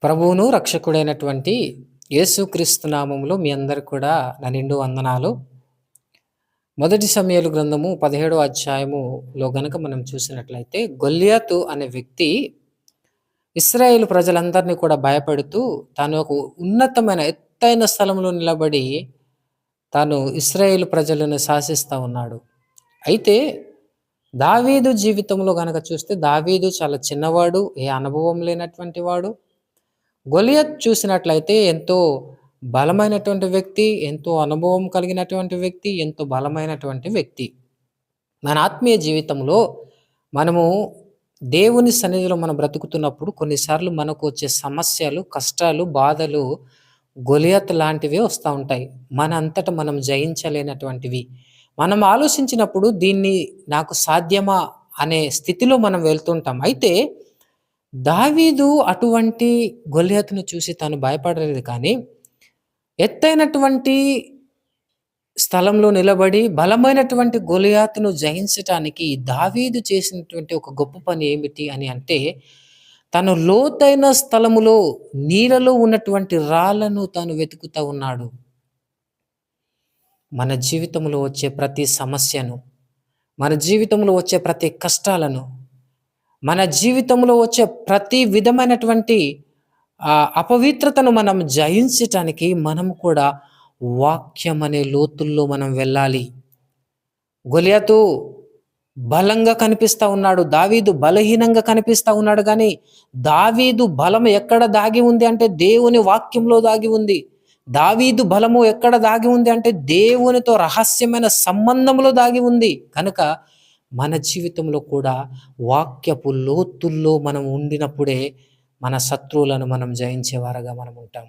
ప్రభువును రక్షకుడైనటువంటి యేసుక్రీస్తు నామములో మీ అందరికి కూడా నా నిండు వందనాలు. మొదటి సమూయేలు గ్రంథము 17వ అధ్యాయములో గనక మనం చూసినట్లయితే గొల్లియాతు అనే వ్యక్తి ఇశ్రాయేలు ప్రజలందరినీ కూడా భయపెడుతూ తాను ఒక ఉన్నతమైన ఎత్తైన స్థలంలో నిలబడి తాను ఇశ్రాయేలు ప్రజలను శాసిస్తా ఉన్నాడు. అయితే దావీదు జీవితంలో గనక చూస్తే దావీదు చాలా చిన్నవాడు, ఏ అనుభవం లేనటువంటి వాడు. గొలియత్ చూసినట్లయితే ఎంతో బలమైనటువంటి వ్యక్తి, ఎంతో అనుభవం కలిగినటువంటి వ్యక్తి, ఎంతో బలమైనటువంటి వ్యక్తి. మన ఆత్మీయ జీవితంలో మనము దేవుని సన్నిధిలో మనం బ్రతుకుతున్నప్పుడు కొన్నిసార్లు మనకు వచ్చే సమస్యలు, కష్టాలు, బాధలు గొలియత్ లాంటివే వస్తూ ఉంటాయి. మన అంతట మనం జయించలేనటువంటివి. మనం ఆలోచించినప్పుడు దీన్ని నాకు సాధ్యమా అనే స్థితిలో మనం వెళ్తుంటాం. అయితే దావీదు అటువంటి గొలియతును చూసి తాను భయపడలేదు, కానీ ఎత్తైనటువంటి స్థలంలో నిలబడి బలమైనటువంటి గొలియాతును జయించటానికి దావీదు చేసినటువంటి ఒక గొప్ప పని ఏమిటి అని అంటే, తను లోతైన స్థలములో నీళ్ళలో ఉన్నటువంటి రాళ్లను తాను వెతుకుతూ ఉన్నాడు. మన జీవితంలో వచ్చే ప్రతి సమస్యను, మన జీవితంలో వచ్చే ప్రతి కష్టాలను, మన జీవితంలో వచ్చే ప్రతి విధమైనటువంటి అపవిత్రతను మనం జయించటానికి మనం కూడా వాక్యం అనే లోతుల్లో మనం వెళ్ళాలి. గొలియాతు బలంగా కనిపిస్తా ఉన్నాడు, దావీదు బలహీనంగా కనిపిస్తా ఉన్నాడు. కానీ దావీదు బలం ఎక్కడ దాగి ఉంది అంటే దేవుని వాక్యంలో దాగి ఉంది. దావీదు బలము ఎక్కడ దాగి ఉంది అంటే దేవునితో రహస్యమైన సంబంధంలో దాగి ఉంది. కనుక మన జీవితంలో కూడా వాక్యపు లోతుల్లో మనం ఉండినప్పుడే మన శత్రువులను మనం జయించేవారుగా మనం ఉంటాం.